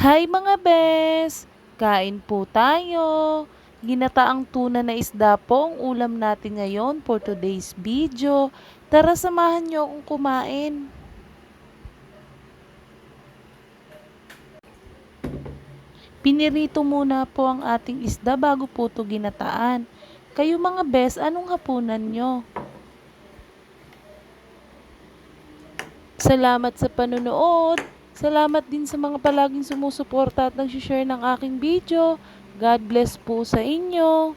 Hi mga bes! Kain po tayo! Ginataang tuna na isda po ang ulam natin ngayon for today's video. Tara samahan niyo akong kumain. Pinirito muna po ang ating isda bago po ito ginataan. Kayo mga bes, anong hapunan nyo? Salamat sa panonood! Salamat din sa mga palaging sumusuporta at nag-share ng aking video. God bless po sa inyo!